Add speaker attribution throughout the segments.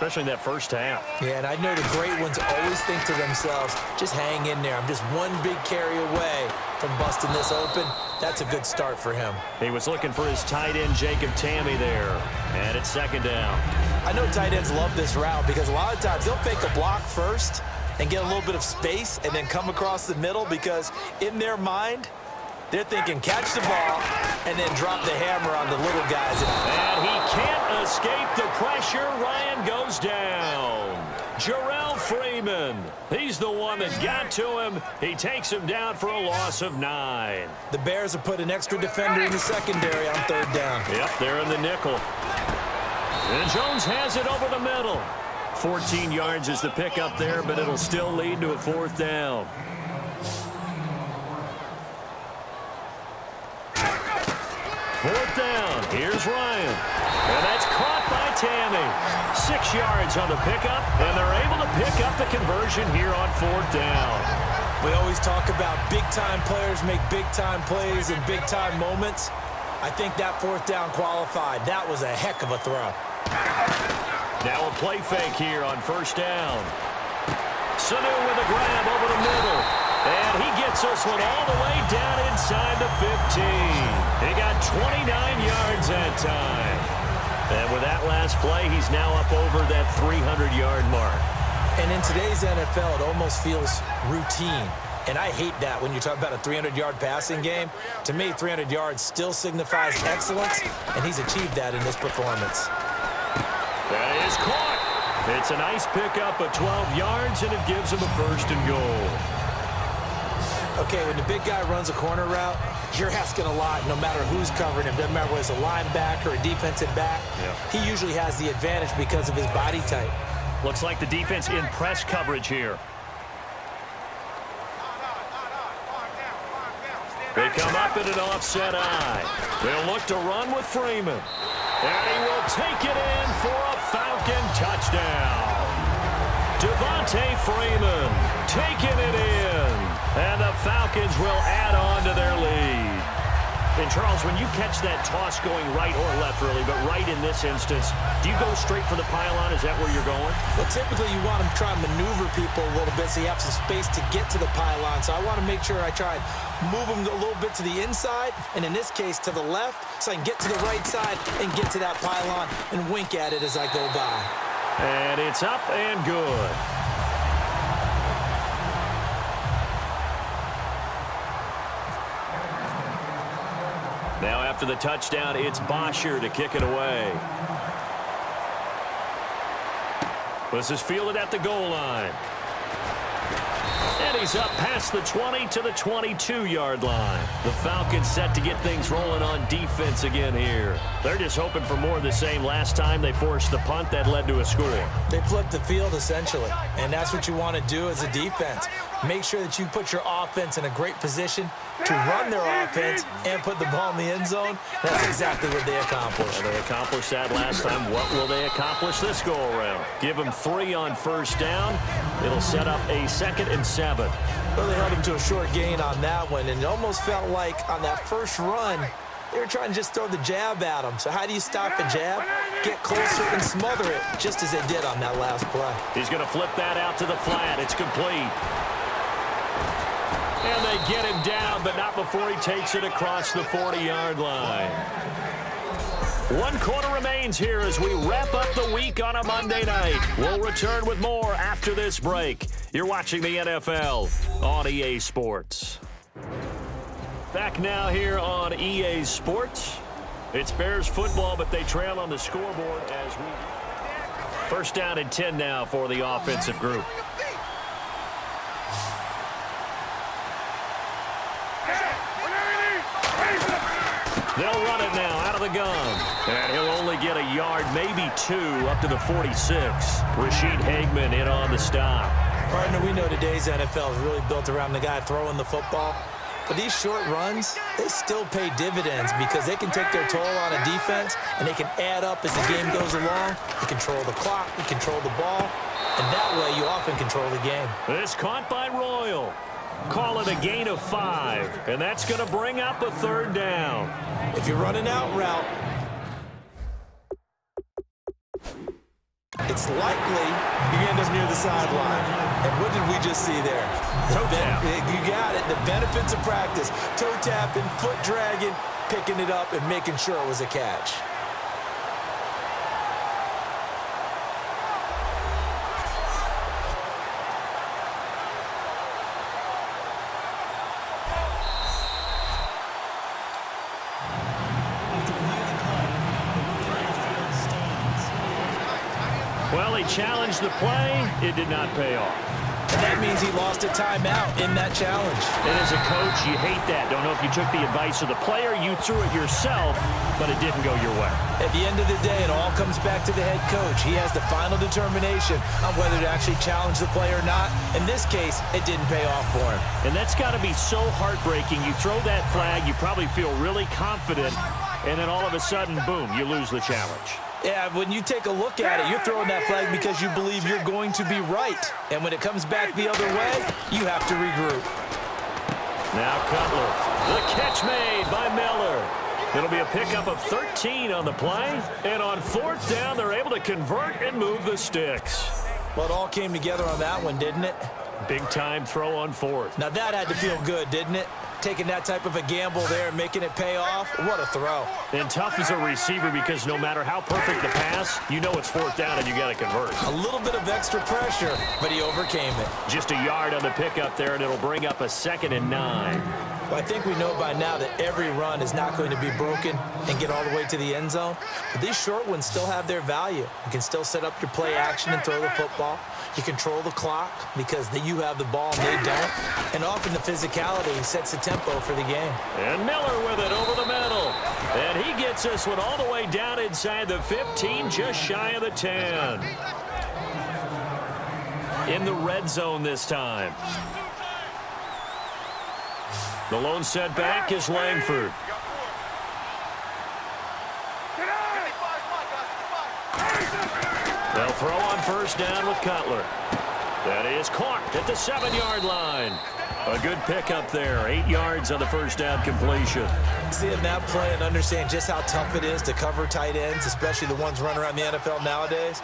Speaker 1: especially in that first half.
Speaker 2: Yeah, and I know the great ones always think to themselves, just hang in there. I'm just one big carry away from busting this open. That's a good start for him.
Speaker 1: He was looking for his tight end, Jacob Tammy, there. And it's second down.
Speaker 2: I know tight ends love this route because a lot of times they'll fake a block first and get a little bit of space and then come across the middle because in their mind, they're thinking catch the ball and then drop the hammer on the little guys.
Speaker 1: And he can't escape the pressure. Ryan goes down. Jarrell Freeman. He's the one that got to him. He takes him down for a loss of 9.
Speaker 2: The Bears have put an extra defender in the secondary on third down.
Speaker 1: Yep, they're in the nickel. And Jones has it over the middle. 14 yards is the pickup there, but it'll still lead to a fourth down. Fourth down. Here's Ryan. And that's caught by Tammy. 6 yards on the pickup, and they're able to pick up the conversion here on fourth down.
Speaker 2: We always talk about big-time players make big-time plays in big-time moments. I think that fourth down qualified. That was a heck of a throw.
Speaker 1: Now a play fake here on first down. Sanu with a grab over the middle. And he gets this one all the way down inside the 15. He got 29 yards that time. And with that last play, he's now up over that 300-yard mark.
Speaker 2: And in today's NFL, it almost feels routine. And I hate that when you talk about a 300-yard passing game. To me, 300 yards still signifies excellence, and he's achieved that in this performance.
Speaker 1: That is caught. It's a nice pickup of 12 yards, and it gives him a first and goal.
Speaker 2: Okay, when the big guy runs a corner route, you're asking a lot no matter who's covering him. Doesn't matter whether it's a linebacker or a defensive back. Yeah. He usually has the advantage because of his body type.
Speaker 1: Looks like the defense in press coverage here. They come up in an offset eye. They'll look to run with Freeman. And he will take it in for a Falcon touchdown. Devontae Freeman taking it in. And the Falcons will add on to their lead. And, Charles, when you catch that toss going right or left, really, but right in this instance, do you go straight for the pylon? Is that where you're going?
Speaker 2: Well, typically you want to try and maneuver people a little bit so you have some space to get to the pylon. So I want to make sure I try and move them a little bit to the inside, and in this case to the left, so I can get to the right side and get to that pylon and wink at it as I go by.
Speaker 1: And it's up and good. Now after the touchdown, it's Bosher to kick it away. This is fielded at the goal line. And he's up past the 20 to the 22-yard line. The Falcons set to get things rolling on defense again here. They're just hoping for more of the same. Last time they forced the punt that led to a score.
Speaker 2: They flipped the field essentially, and that's what you want to do as a defense. Make sure that you put your offense in a great position to run their offense and put the ball in the end zone. That's exactly what they accomplished.
Speaker 1: Well, they accomplished that last time. What will they accomplish this go-around? Give them 3 on first down. It'll set up a 2nd and 7.
Speaker 2: Well, they held him to a short gain on that one, and it almost felt like on that first run, they were trying to just throw the jab at him. So how do you stop a jab? Get closer and smother it, just as they did on that last play.
Speaker 1: He's going to flip that out to the flat. It's complete. And they get him down, but not before he takes it across the 40-yard line. 1 quarter remains here as we wrap up the week on a Monday night. We'll return with more after this break. You're watching the NFL on EA Sports. Back now here on EA Sports. It's Bears football, but they trail on the scoreboard as we... First down and 10 now for the offensive group. They'll run it now out of the gun. And he'll only get a yard, maybe 2, up to the 46. Rashid Hageman in on the stop.
Speaker 2: Partner, we know today's NFL is really built around the guy throwing the football. But these short runs, they still pay dividends because they can take their toll on a defense and they can add up as the game goes along. You control the clock, you control the ball, and that way you often control the game.
Speaker 1: It's caught by Royal. Call it a gain of 5, and that's going to bring up a 3rd down.
Speaker 2: If you're running out route, it's likely you end up near the sideline. And what did we just see there?
Speaker 1: Toe tap.
Speaker 2: You got it. The benefits of practice. Toe tapping, foot dragging, picking it up, and making sure it was a catch.
Speaker 1: Well, he challenged the play. It did not pay off.
Speaker 2: And that means he lost a timeout in that challenge.
Speaker 1: And as a coach, you hate that. Don't know if you took the advice of the player. You threw it yourself, but it didn't go your way.
Speaker 2: At the end of the day, it all comes back to the head coach. He has the final determination on whether to actually challenge the play or not. In this case, it didn't pay off for him.
Speaker 1: And that's got to be so heartbreaking. You throw that flag, you probably feel really confident, and then all of a sudden, boom, you lose the challenge.
Speaker 2: Yeah, when you take a look at it, you're throwing that flag because you believe you're going to be right. And when it comes back the other way, you have to regroup.
Speaker 1: Now Cutler. The catch made by Miller. It'll be a pickup of 13 on the play. And on fourth down, they're able to convert and move the sticks.
Speaker 2: Well, it all came together on that one, didn't it?
Speaker 1: Big-time throw on fourth.
Speaker 2: Now, that had to feel good, didn't it? Taking that type of a gamble there and making it pay off. What a throw.
Speaker 1: And tough as a receiver because no matter how perfect the pass, you know it's fourth down and you got to convert.
Speaker 2: A little bit of extra pressure, but he overcame it.
Speaker 1: Just a yard on the pickup there, and it'll bring up a 2nd and 9.
Speaker 2: Well, I think we know by now that every run is not going to be broken and get all the way to the end zone. But these short ones still have their value. You can still set up your play action and throw the football. You control the clock because you have the ball and they don't. And often the physicality sets the tempo for the game.
Speaker 1: And Miller with it over the middle. And he gets this one all the way down inside the 15, just shy of the 10. In the red zone this time. The lone setback is Langford. They'll throw on first down with Cutler. That is caught at the 7-yard line. A good pickup there. 8 yards on the first down completion.
Speaker 2: Seeing that play and understand just how tough it is to cover tight ends, especially the ones running around the NFL nowadays,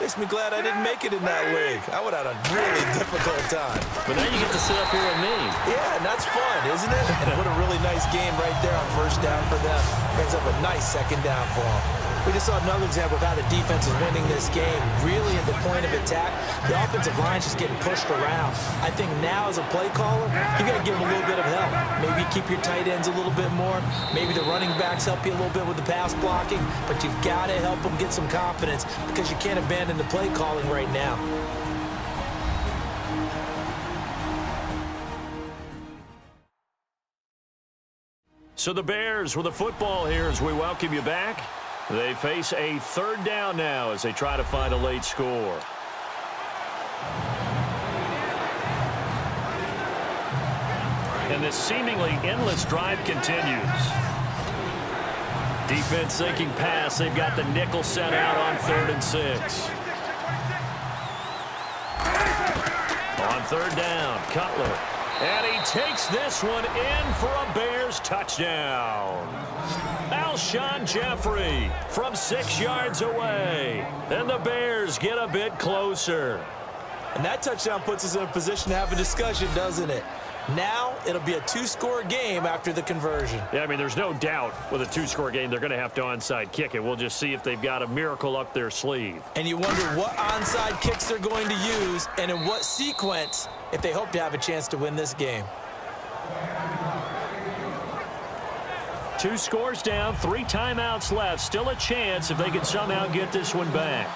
Speaker 2: makes me glad I didn't make it in that league. I would have had a really difficult time.
Speaker 1: But now you get to sit up here with me.
Speaker 2: Yeah, and that's fun, isn't it? And what a really nice game right there on first down for them. Brings up a nice second down for them. We just saw another example of how the defense is winning this game. Really at the point of attack, the offensive line's just getting pushed around. I think now as a play caller, you got to give them a little bit of help. Maybe keep your tight ends a little bit more. Maybe the running backs help you a little bit with the pass blocking. But you've got to help them get some confidence because you can't abandon the play calling right now.
Speaker 1: So the Bears with the football here as we welcome you back. They face a third down now as they try to find a late score. And this seemingly endless drive continues. Defense thinking pass. They've got the nickel set out on 3rd and 6. On third down, Cutler. And he takes this one in for a Bears touchdown. Alshon Jeffrey from 6 yards away. And the Bears get a bit closer.
Speaker 2: And that touchdown puts us in a position to have a discussion, doesn't it? Now it'll be a 2-score game after the conversion.
Speaker 1: Yeah, I mean, there's no doubt with a 2-score game they're going to have to onside kick it. We'll just see if they've got a miracle up their sleeve.
Speaker 2: And you wonder what onside kicks they're going to use and in what sequence if they hope to have a chance to win this game.
Speaker 1: 2 scores down, 3 timeouts left. Still a chance if they can somehow get this one back.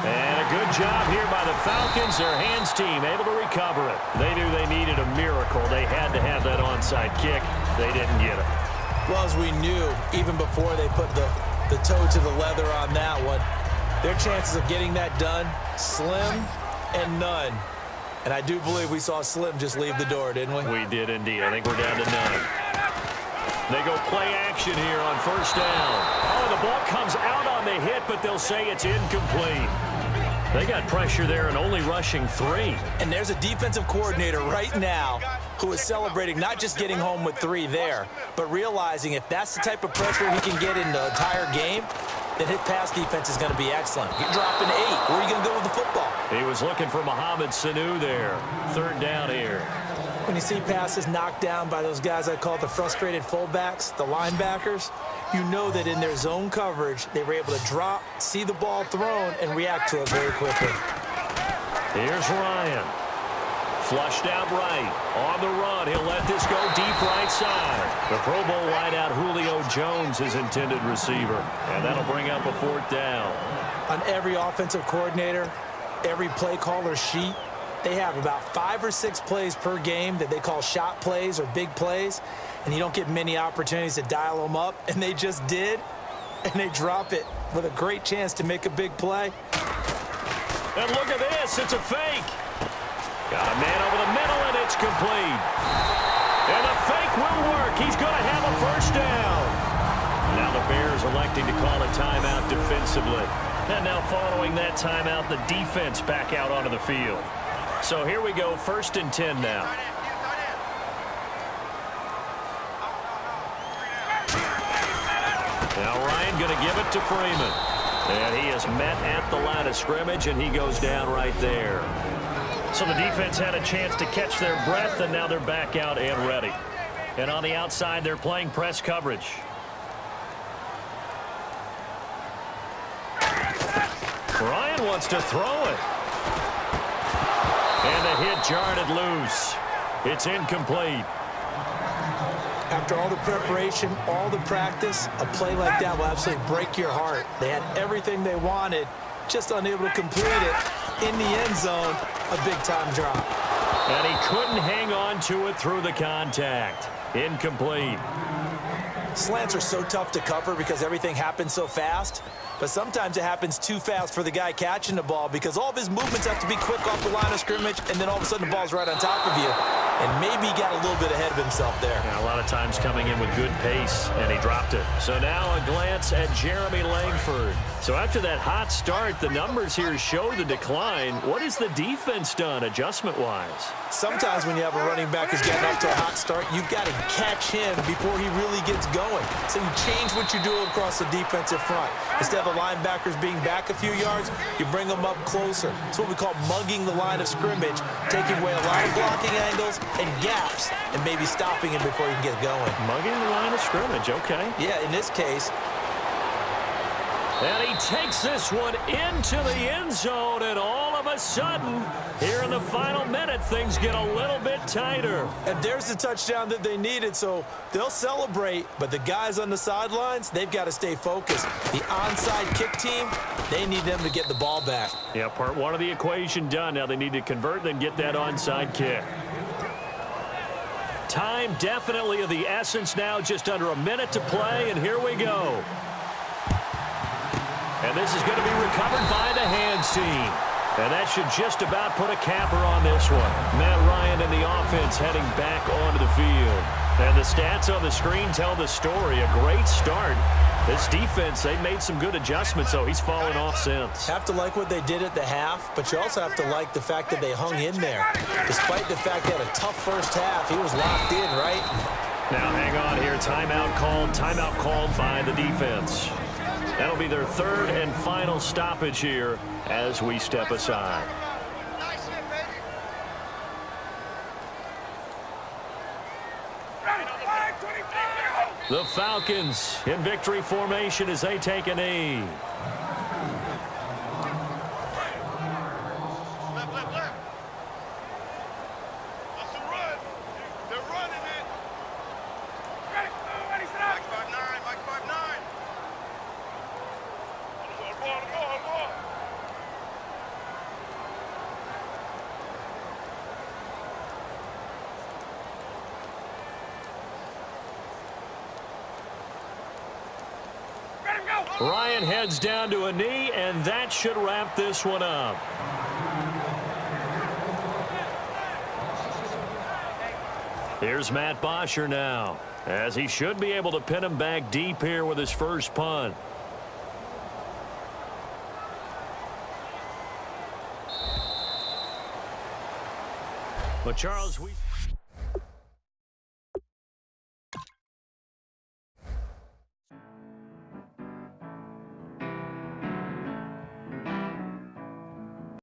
Speaker 1: And a good job here by the Falcons. Their hands team able to recover it. They knew they needed a miracle. They had to have that onside kick. They didn't get it.
Speaker 2: Well, as we knew, even before they put the toe to the leather on that one, their chances of getting that done, slim and none. And I do believe we saw Slim just leave the door, didn't we?
Speaker 1: We did indeed. I think we're down to none. They go play action here on first down. Oh, the ball comes out on the hit, but they'll say it's incomplete. They got pressure there and only rushing 3.
Speaker 2: And there's a defensive coordinator right now who is celebrating not just getting home with 3 there, but realizing if that's the type of pressure he can get in the entire game, then his pass defense is going to be excellent. You're dropping 8. Where are you going to go with the football?
Speaker 1: He was looking for Mohamed Sanu there. Third down here.
Speaker 2: When you see passes knocked down by those guys I call the frustrated fullbacks, the linebackers, you know that in their zone coverage, they were able to drop, see the ball thrown, and react to it very quickly.
Speaker 1: Here's Ryan. Flushed out right. On the run, he'll let this go deep right side. The Pro Bowl wideout Julio Jones is intended receiver, and that'll bring up a 4th down.
Speaker 2: On every offensive coordinator, every play caller sheet, they have about 5 or 6 plays per game that they call shot plays or big plays, and you don't get many opportunities to dial them up, and they just did, and they drop it with a great chance to make a big play.
Speaker 1: And look at this, it's a fake. Got a man over the middle, and it's complete. And the fake will work. He's going to have a 1st down. Now the Bears electing to call a timeout defensively. And now following that timeout, the defense back out onto the field. So here we go, 1st and 10 now. Now Ryan going to give it to Freeman. And he is met at the line of scrimmage, and he goes down right there. So the defense had a chance to catch their breath, and now they're back out and ready. And on the outside, they're playing press coverage. Ryan wants to throw it. And the hit jarred it loose. It's incomplete.
Speaker 2: After all the preparation, all the practice, a play like that will absolutely break your heart. They had everything they wanted, just unable to complete it. In the end zone, a big-time drop.
Speaker 1: And he couldn't hang on to it through the contact. Incomplete.
Speaker 2: Slants are so tough to cover because everything happens so fast. But sometimes it happens too fast for the guy catching the ball because all of his movements have to be quick off the line of scrimmage, and then all of a sudden the ball's right on top of you. And maybe he got a little bit ahead of himself there.
Speaker 1: Yeah, a lot of times coming in with good pace, and he dropped it. So now a glance at Jeremy Langford. So after that hot start, the numbers here show the decline. What has the defense done adjustment-wise?
Speaker 2: Sometimes when you have a running back who's getting off to a hot start, you've got to catch him before he really gets going. So you change what you do across the defensive front. Instead of the linebackers being back a few yards, you bring them up closer. It's what we call mugging the line of scrimmage, taking away a lot of blocking angles and gaps, and maybe stopping him before he can get going.
Speaker 1: Mugging the line of scrimmage, okay.
Speaker 2: Yeah, in this case.
Speaker 1: And he takes this one into the end zone, and all of a sudden, here in the final minute, things get a little bit tighter.
Speaker 2: And there's the touchdown that they needed, so they'll celebrate, but the guys on the sidelines, they've got to stay focused. The onside kick team, they need them to get the ball back.
Speaker 1: Yeah, part one of the equation done. Now they need to convert, then get that onside kick. Time definitely of the essence now, just under a minute to play, and here we go. And this is going to be recovered by the hands team. And that should just about put a capper on this one. Matt Ryan and the offense heading back onto the field. And the stats on the screen tell the story. A great start. This defense, they've made some good adjustments, so he's fallen off since.
Speaker 2: Have to like what they did at the half, but you also have to like the fact that they hung in there. Despite the fact they had a tough first half, he was locked in, right?
Speaker 1: Now hang on here. Timeout called by the defense. That'll be their third and final stoppage here as we step aside. The Falcons in victory formation as they take a knee. Ryan heads down to a knee, and that should wrap this one up. Here's Matt Bosher now, as he should be able to pin him back deep here with his first punt. But Charles,